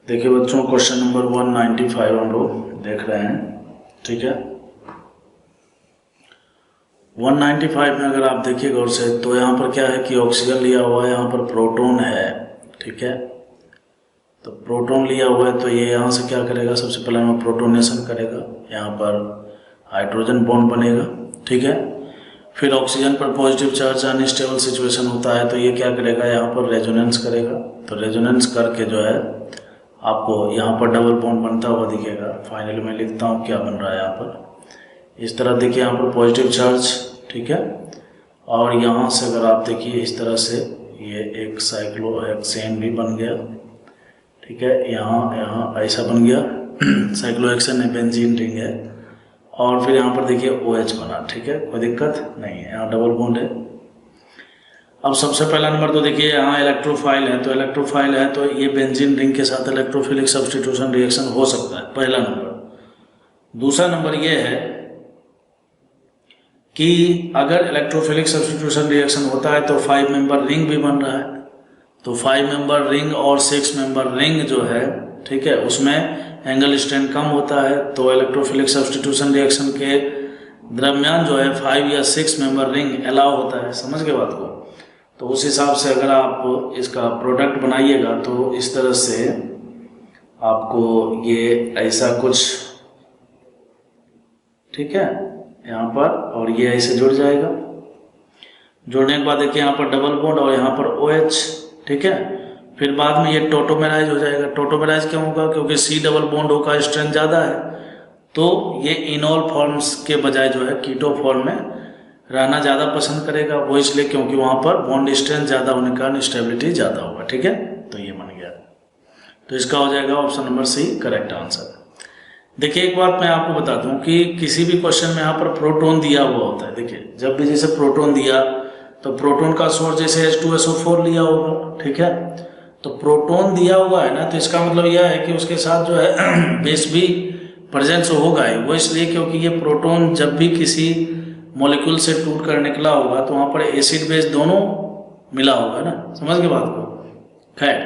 देखिए बच्चों, question number 195 हम लोग देख रहे हैं। ठीक है, 195 में अगर आप देखिए गौर से, तो यहाँ पर क्या है कि ऑक्सीजन लिया हुआ है, यहाँ पर प्रोटॉन है। ठीक है, तो प्रोटॉन लिया हुआ है तो ये यहाँ से क्या करेगा, सबसे पहले हमें प्रोटोनेशन करेगा, यहाँ पर हाइड्रोजन बॉन्ड बनेगा। ठीक है, फिर ऑक्सीजन पर पॉजिटिव चार्ज अनस्टेबल सिचुएशन होता है तो ये क्या करेगा, यहाँ पर रेजोनेंस करेगा। तो रेजोनेंस करके जो है आपको यहाँ पर डबल बॉन्ड बनता हुआ दिखेगा। फाइनली मैं लिखता हूँ क्या बन रहा है यहाँ पर। इस तरह देखिए यहाँ पर पॉजिटिव चार्ज, ठीक है, और यहाँ से अगर आप देखिए इस तरह से ये एक साइक्लोहेक्सेन भी बन गया। ठीक है, यहाँ ऐसा बन गया साइक्लोहेक्सेन है, बेंजीन रिंग है, और फिर यहाँ पर देखिए OH बना। ठीक है, कोई दिक्कत नहीं है, यहाँ डबल बॉन्ड है। अब सबसे पहला नंबर तो देखिए यहाँ इलेक्ट्रोफाइल है, तो इलेक्ट्रोफाइल है तो ये बेंजीन रिंग के साथ इलेक्ट्रोफिलिक सब्स्टिट्यूशन रिएक्शन हो सकता है, पहला नंबर। दूसरा नंबर ये है कि अगर इलेक्ट्रोफिलिक सब्स्टिट्यूशन रिएक्शन होता है तो 5 मेंबर रिंग भी बन रहा है। तो 5 मेंबर रिंग और 6 मेंबर रिंग जो है, ठीक है, उसमें एंगल स्ट्रेंथ कम होता है। तो इलेक्ट्रोफिलिक सब्स्टिट्यूशन रिएक्शन के दरमियान जो है 5 या 6 मेंबर रिंग अलाउ होता है। समझ गए बात को? तो उस हिसाब से अगर आप इसका प्रोडक्ट बनाइएगा तो इस तरह से आपको ये ऐसा कुछ, ठीक है, यहाँ पर, और ये ऐसे जुड़ जाएगा। जुड़ने के बाद देखिए यहाँ पर डबल बॉन्ड और यहाँ पर OH। ठीक है, फिर बाद में ये टोटोमेराइज हो जाएगा। टोटोमेराइज क्यों होगा? क्योंकि C डबल बॉन्ड O का स्ट्रेंथ ज़्यादा है, तो ये इनॉल फॉर्म्स के बजाय जो है कीटो फॉर्म में रहना ज़्यादा पसंद करेगा। वो इसलिए क्योंकि वहाँ पर बॉन्ड स्ट्रेंथ ज़्यादा होने का कारण स्टेबिलिटी ज़्यादा होगा। ठीक है, तो ये बन गया। तो इसका हो जाएगा option number C correct answer. देखिए एक बात मैं आपको बता दूं कि किसी भी क्वेश्चन में यहाँ पर प्रोटॉन दिया हुआ होता है। देखिए जब भी जैसे प्रोटॉन दिया तो प्रोटॉन का सोर्स जैसे H2SO4 लिया होगा। ठीक है, तो प्रोटॉन दिया हुआ है ना, तो इसका मतलब यह है कि उसके साथ जो है बेस भी प्रेजेंस होगा ही। वो इसलिए क्योंकि ये प्रोटॉन जब भी किसी मॉलिक्यूल से टूट कर निकला होगा तो वहाँ पर एसिड बेस दोनों मिला होगा ना। समझ गए बात को? खैर,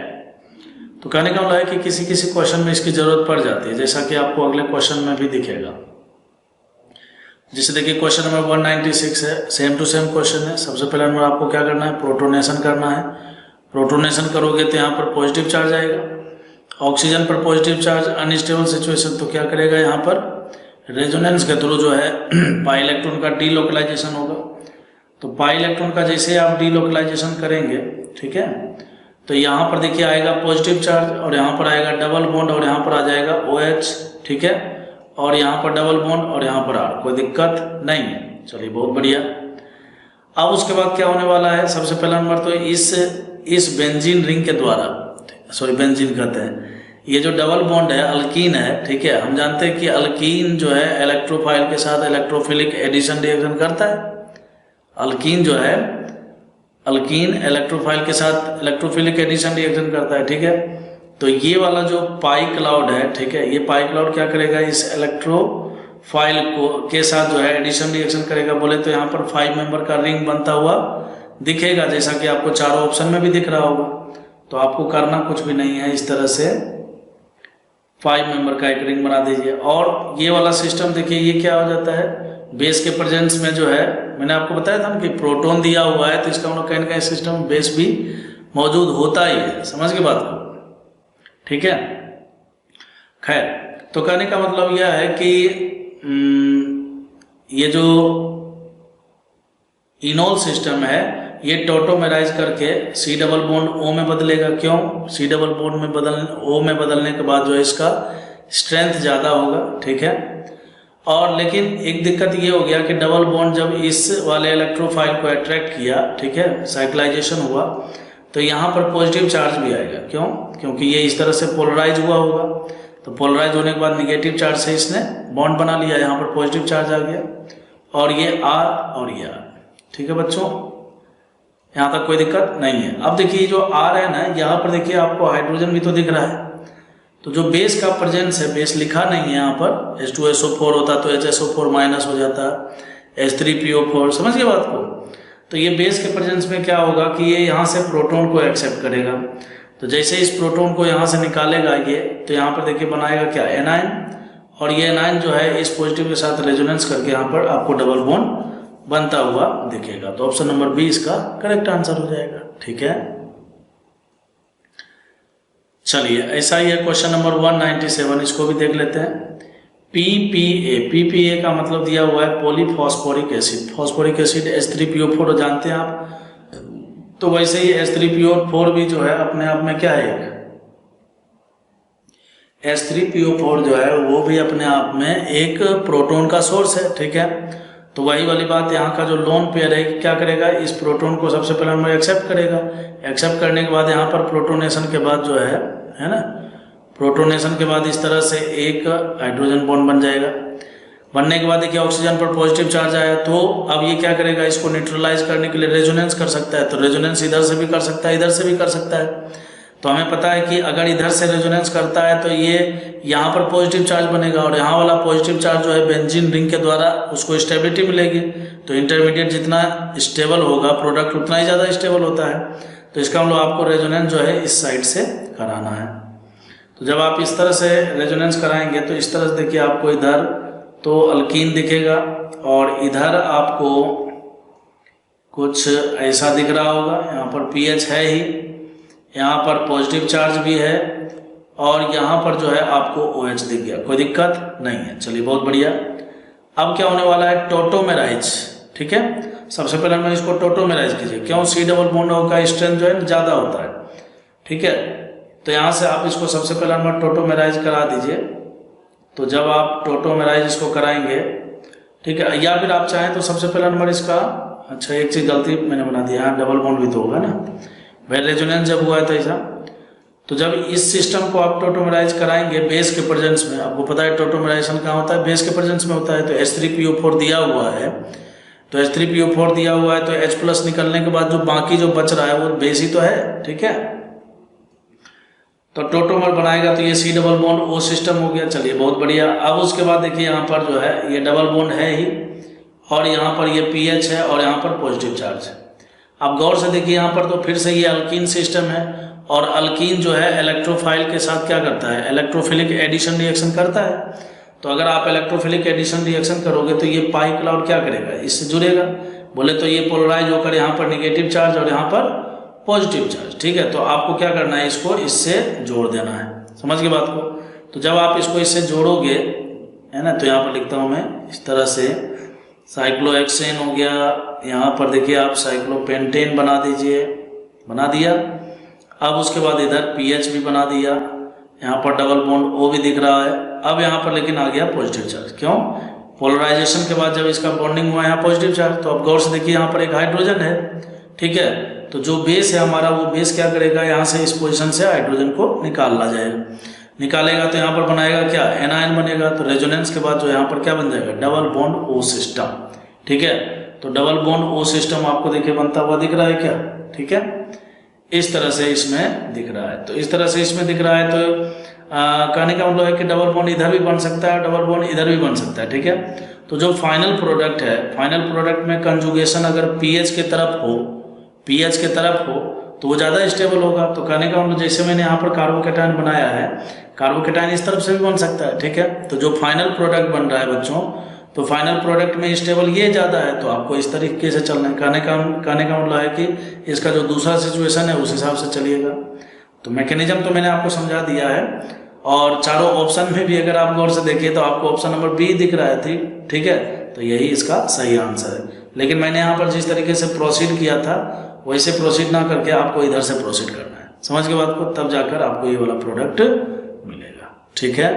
तो कहने का मतलब है कि किसी किसी क्वेश्चन में इसकी जरूरत पड़ जाती है, जैसा कि आपको अगले क्वेश्चन में भी दिखेगा। जैसे देखिए क्वेश्चन नंबर 196 है, सेम टू सेम क्वेश्चन है। सबसे पहला नंबर आपको क्या करना है, प्रोटोनेशन करना है। प्रोटोनेशन करोगे तो यहाँ पर पॉजिटिव चार्ज आएगा। ऑक्सीजन पर पॉजिटिव चार्ज अनस्टेबल सिचुएशन, तो क्या करेगा यहाँ पर रेजोनेंस के थ्रू जो है पाई इलेक्ट्रॉन का डीलोकलाइजेशन होगा। तो पाई इलेक्ट्रॉन का जैसे आप डीलोकलाइजेशन करेंगे, ठीक है, तो यहाँ पर देखिए आएगा पॉजिटिव चार्ज और यहाँ पर आएगा डबल बॉन्ड और यहाँ पर आ जाएगा OH। ठीक है, और यहाँ पर डबल बॉन्ड और यहाँ पर R। कोई दिक्कत नहीं है। चलिए बहुत बढ़िया। अब उसके बाद क्या होने वाला है, सबसे पहला नंबर तो इस बेंजीन रिंग के द्वारा, सॉरी बेंजीन कहते हैं, ये जो डबल बॉन्ड है अल्कीन है। ठीक है, हम जानते हैं कि अल्कीन जो है इलेक्ट्रोफाइल के साथ इलेक्ट्रोफिलिक एडिशन रिएक्शन करता है। अल्कीन जो है, अल्कीन इलेक्ट्रोफाइल के साथ इलेक्ट्रोफिलिक एडिशन रिएक्शन करता है। ठीक है, तो ये वाला जो पाई क्लाउड है, ठीक है, ये पाई क्लाउड क्या करेगा, इस इलेक्ट्रोफाइल को के साथ जो है एडिशन रिएक्शन करेगा। बोले तो यहाँ पर 5 मेंबर का रिंग बनता हुआ दिखेगा, जैसा कि आपको चारों ऑप्शन में भी दिख रहा होगा। तो आपको करना कुछ भी नहीं है, इस तरह से 5 मेंबर का एक रिंग बना दीजिए। और ये वाला सिस्टम देखिए, ये क्या हो जाता है, बेस के प्रेजेंस में जो है, मैंने आपको बताया था ना कि प्रोटॉन दिया हुआ है, तो इसका मतलब कहीं ना कहीं सिस्टम में बेस भी मौजूद होता ही है। समझ के बात को? ठीक है, खैर, तो कहने का मतलब यह है कि ये जो इनॉल सिस्टम है ये टोटोमेराइज करके C डबल बॉन्ड O में बदलेगा। क्यों? C डबल बॉन्ड में O में बदलने के बाद जो है इसका स्ट्रेंथ ज़्यादा होगा। ठीक है, और लेकिन एक दिक्कत ये हो गया कि डबल बॉन्ड जब इस वाले इलेक्ट्रोफाइल को अट्रैक्ट किया, ठीक है, साइक्लाइजेशन हुआ, तो यहाँ पर पॉजिटिव चार्ज भी आएगा। क्यों? क्योंकि ये इस तरह से पोलराइज हुआ होगा। तो पोलराइज होने के बाद निगेटिव चार्ज से इसने बॉन्ड बना लिया, यहाँ पर पॉजिटिव चार्ज आ गया, और ये R और ये R। ठीक है बच्चों, यहाँ तक कोई दिक्कत नहीं है। अब देखिए जो R है ना, यहाँ पर देखिए आपको हाइड्रोजन भी तो दिख रहा है। तो जो बेस का प्रेजेंस है, बेस लिखा नहीं है यहाँ पर, H2SO4 होता तो HSO4 माइनस हो जाता, H3PO4। समझ गए बात को? तो ये बेस के प्रेजेंस में क्या होगा कि ये यहाँ से प्रोटॉन को एक्सेप्ट करेगा। तो जैसे इस प्रोटॉन को यहाँ से निकालेगा ये, तो यहाँ पर देखिए बनाएगा क्या, एनायन, और ये एनायन जो है इस पॉजिटिव के साथ रेजोनेंस करके यहाँ पर आपको डबल बॉन्ड बनता हुआ दिखेगा। तो ऑप्शन नंबर बी इसका करेक्ट आंसर हो जाएगा। ठीक है, चलिए ऐसा ही है क्वेश्चन नंबर 197, इसको भी देख लेते हैं। PPA, PPA का मतलब दिया हुआ है polyphosphoric acid. Phosphoric acid H3PO4 जानते हैं आप, तो वैसे ही H3PO4 भी जो है अपने आप में क्या है, H3PO4 जो है वो भी अपने आप में एक प्रोटॉन का सोर्स है। ठीक है, तो वही वाली बात, यहाँ का जो लोन पेयर है क्या करेगा, इस प्रोटॉन को सबसे पहले हमें एक्सेप्ट करेगा। एक्सेप्ट करने के बाद यहाँ पर प्रोटोनेशन के बाद जो है ना, प्रोटोनेशन के बाद इस तरह से एक हाइड्रोजन बॉन्ड बन जाएगा। बनने के बाद देखिए ऑक्सीजन पर पॉजिटिव चार्ज आया, तो अब ये क्या करेगा, इसको न्यूट्रलाइज करने के लिए रेजोनेंस कर सकता है। तो रेजोनेंस इधर से भी कर सकता है, इधर से भी कर सकता है। तो हमें पता है कि अगर इधर से रेजोनेंस करता है तो ये यहाँ पर पॉजिटिव चार्ज बनेगा, और यहाँ वाला पॉजिटिव चार्ज जो है बेंजीन रिंग के द्वारा उसको स्टेबिलिटी मिलेगी। तो इंटरमीडिएट जितना स्टेबल होगा प्रोडक्ट उतना ही ज़्यादा स्टेबल होता है। तो इसका मतलब आपको रेजोनेंस जो है इस साइड से कराना है। तो जब आप इस तरह से रेजोनेंस कराएंगे तो इस तरह से देखिए आपको इधर तो अल्कीन दिखेगा, और इधर आपको कुछ ऐसा दिख रहा होगा। यहाँ पर पीएच है ही, यहाँ पर पॉजिटिव चार्ज भी है, और यहाँ पर जो है आपको OH दिख गया, कोई दिक्कत नहीं है। चलिए बहुत बढ़िया। अब क्या होने वाला है, टोटोमेराइज। ठीक है, सबसे पहले मैं इसको टोटोमेराइज कीजिए। क्यों, C डबल बॉन्ड का स्ट्रेंथ जो है ज़्यादा होता है। ठीक है, तो यहाँ से आप इसको सबसे पहले नंबर टोटोमेराइज करा दीजिए। तो जब आप टोटोमेराइज इसको कराएंगे, ठीक है, या फिर आप चाहें तो सबसे पहला नंबर इसका, अच्छा एक चीज़ गलती मैंने बना दिया, यहाँ डबल बॉन्ड भी तो होगा ना भाई, रेजोनेंस जब हुआ है तो ऐसा। तो जब इस सिस्टम को आप टोटोमेराइज कराएंगे बेस के प्रेजेंस में, आपको पता है टोटोमेराइजेशन कहाँ होता है, बेस के प्रेजेंस में होता है। तो H3PO4 दिया हुआ है, तो H3PO4 दिया हुआ है, तो H+ निकलने के बाद जो बाकी जो बच रहा है वो बेस ही तो है। ठीक है, तो टोटोमर बनाएगा तो ये C double bond O system हो गया। चलिए बहुत बढ़िया। अब उसके बाद देखिए यहाँ पर जो है ये डबल बॉन्ड है ही, और यहाँ पर ये PH है, और यहाँ पर पॉजिटिव चार्ज है। अब गौर से देखिए यहाँ पर तो फिर से ये अल्कीन सिस्टम है, और अल्कीन जो है इलेक्ट्रोफाइल के साथ क्या करता है, इलेक्ट्रोफिलिक एडिशन रिएक्शन करता है। तो अगर आप इलेक्ट्रोफिलिक एडिशन रिएक्शन करोगे तो ये पाई क्लाउड क्या करेगा, इससे जुड़ेगा। बोले तो ये पोलराइज होकर यहाँ पर नेगेटिव चार्ज और यहाँ पर पॉजिटिव चार्ज। ठीक है, तो आपको क्या करना है, इसको इससे जोड़ देना है। समझ गए बात को। तो जब आप इसको इससे जोड़ोगे, है ना, तो यहाँ पर लिखता हूँ मैं इस तरह से, साइक्लोहेक्सेन हो गया। यहाँ पर देखिए आप साइक्लोपेंटेन बना दीजिए, बना दिया। अब उसके बाद इधर PH भी बना दिया, यहाँ पर डबल बॉन्ड O भी दिख रहा है। अब यहाँ पर लेकिन आ गया पॉजिटिव चार्ज। क्यों, पोलराइजेशन के बाद जब इसका बॉन्डिंग हुआ यहाँ पॉजिटिव चार्ज। तो अब गौर से देखिए यहाँ पर एक हाइड्रोजन है। ठीक है, तो जो बेस है हमारा, वो बेस क्या करेगा, यहाँ से इस पोजीशन से हाइड्रोजन को निकालना जाएगा। निकालेगा तो यहाँ पर बनाएगा क्या, एनायन बनेगा। तो रेजोनेंस के बाद जो यहाँ पर क्या बन जाएगा, डबल बॉन्ड O सिस्टम। ठीक है, तो डबल बॉन्ड O सिस्टम आपको देखिए बनता हुआ दिख रहा है क्या। ठीक है, इस तरह से इसमें दिख रहा है। तो इस तरह से इसमें दिख रहा है, तो कहने का मतलब है कि डबल बॉन्ड इधर भी बन सकता है, डबल बॉन्ड इधर भी बन सकता है। ठीक है, तो जो फाइनल प्रोडक्ट है, फाइनल प्रोडक्ट में कंजुगेशन अगर PH के तरफ हो, PH के तरफ हो तो वो ज़्यादा स्टेबल होगा। तो कहने का मतलब जैसे मैंने यहाँ पर कार्बोकेटायन बनाया है, कार्बोकेटायन इस तरफ से भी बन सकता है। ठीक है, तो जो फाइनल प्रोडक्ट बन रहा है बच्चों, तो फाइनल प्रोडक्ट में स्टेबल ये ज़्यादा है, तो आपको इस तरीके से चलना है। कहने का मतलब है कि इसका जो दूसरा सिचुएशन है उस हिसाब से चलिएगा। तो मैकेनिज्म तो मैंने आपको समझा दिया है, और चारों ऑप्शन में भी अगर आप गौर से देखिए तो आपको ऑप्शन नंबर B दिख रहा है। ठीक है, तो यही इसका सही आंसर है। लेकिन मैंने यहाँ पर जिस तरीके से प्रोसीड किया था वैसे प्रोसीड ना करके आपको इधर से प्रोसीड करना है। समझ के बात को, तब जाकर आपको ये वाला प्रोडक्ट मिलेगा। ठीक है।